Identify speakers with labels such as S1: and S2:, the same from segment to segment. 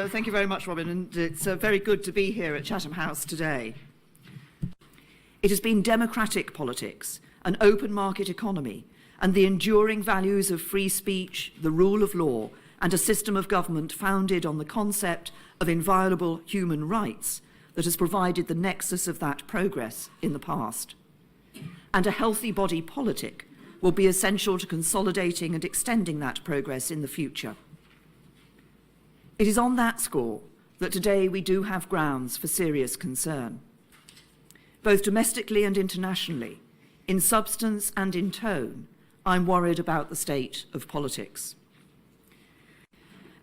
S1: Thank you very much, Robin, and it's very good to be here at Chatham House today. It has been democratic politics, an open market economy, and the enduring values of free speech, the rule of law, and a system of government founded on the concept of inviolable human rights that has provided the nexus of that progress in the past. And a healthy body politic will be essential to consolidating and extending that progress in the future. It is on that score that today we do have grounds for serious concern. Both domestically and internationally, in substance and in tone, I'm worried about the state of politics.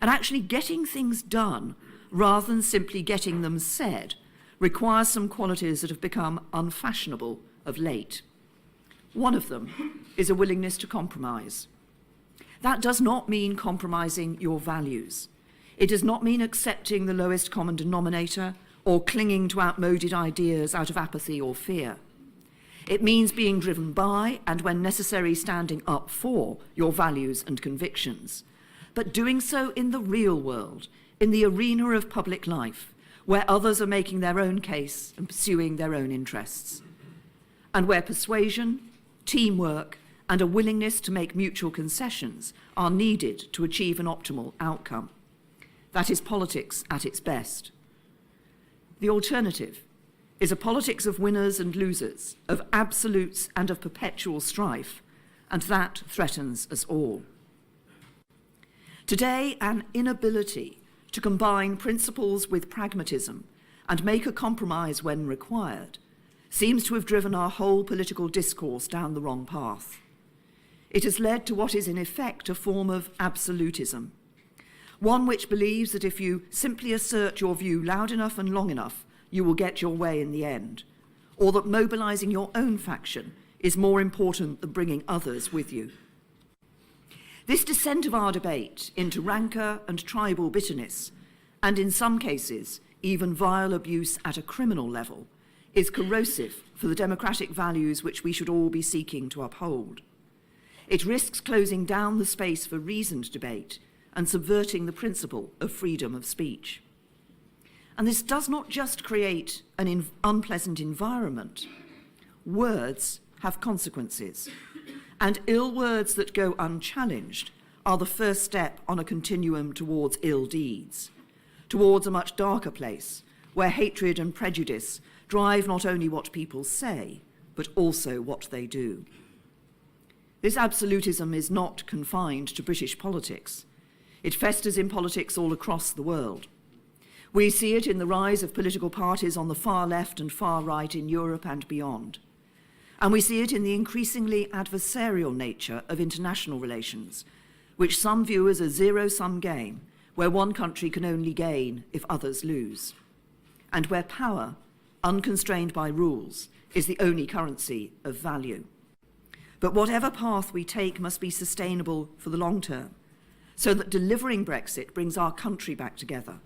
S1: And actually getting things done, rather than simply getting them said, requires some qualities that have become unfashionable of late. One of them is a willingness to compromise. That does not mean compromising your values. It does not mean accepting the lowest common denominator or clinging to outmoded ideas out of apathy or fear. It means being driven by, and when necessary, standing up for your values and convictions, but doing so in the real world, in the arena of public life, where others are making their own case and pursuing their own interests, and where persuasion, teamwork, and a willingness to make mutual concessions are needed to achieve an optimal outcome. That is politics at its best. The alternative is a politics of winners and losers, of absolutes and of perpetual strife, and that threatens us all. Today, an inability to combine principles with pragmatism and make a compromise when required seems to have driven our whole political discourse down the wrong path. It has led to what is in effect a form of absolutism, one which believes that if you simply assert your view loud enough and long enough, you will get your way in the end, or that mobilizing your own faction is more important than bringing others with you. This descent of our debate into rancor and tribal bitterness, and in some cases, even vile abuse at a criminal level, is corrosive for the democratic values which we should all be seeking to uphold. It risks closing down the space for reasoned debate and subverting the principle of freedom of speech. And this does not just create an unpleasant environment. Words have consequences, and ill words that go unchallenged are the first step on a continuum towards ill deeds, towards a much darker place where hatred and prejudice drive not only what people say, but also what they do. This absolutism is not confined to British politics. It festers in politics all across the world. We see it in the rise of political parties on the far left and far right in Europe and beyond. And we see it in the increasingly adversarial nature of international relations, which some view as a zero-sum game, where one country can only gain if others lose, and where power, unconstrained by rules, is the only currency of value. But whatever path we take must be sustainable for the long term, so that delivering Brexit brings our country back together.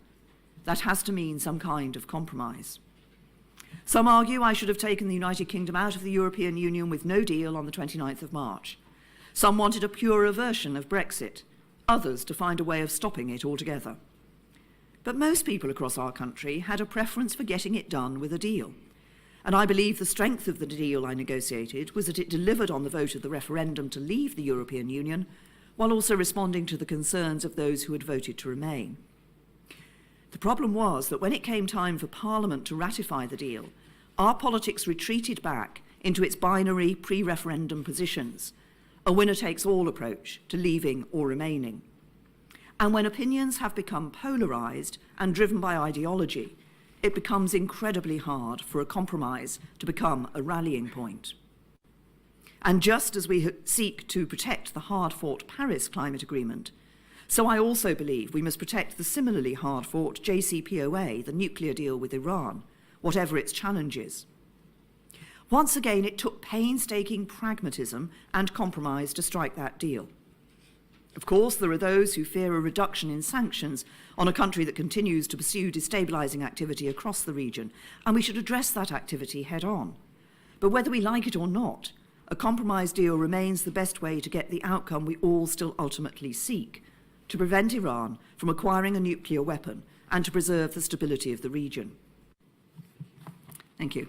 S1: That has to mean some kind of compromise. Some argue I should have taken the United Kingdom out of the European Union with no deal on the 29th of March. Some wanted a purer version of Brexit, others to find a way of stopping it altogether. But most people across our country had a preference for getting it done with a deal. And I believe the strength of the deal I negotiated was that it delivered on the vote of the referendum to leave the European Union, while also responding to the concerns of those who had voted to remain. The problem was that when it came time for Parliament to ratify the deal, our politics retreated back into its binary pre-referendum positions, a winner-takes-all approach to leaving or remaining. And when opinions have become polarised and driven by ideology, it becomes incredibly hard for a compromise to become a rallying point. And just as we seek to protect the hard-fought Paris Climate Agreement, so I also believe we must protect the similarly hard-fought JCPOA, the nuclear deal with Iran, whatever its challenges. Once again, it took painstaking pragmatism and compromise to strike that deal. Of course, there are those who fear a reduction in sanctions on a country that continues to pursue destabilising activity across the region, and we should address that activity head-on. But whether we like it or not, a compromise deal remains the best way to get the outcome we all still ultimately seek, to prevent Iran from acquiring a nuclear weapon and to preserve the stability of the region. Thank you.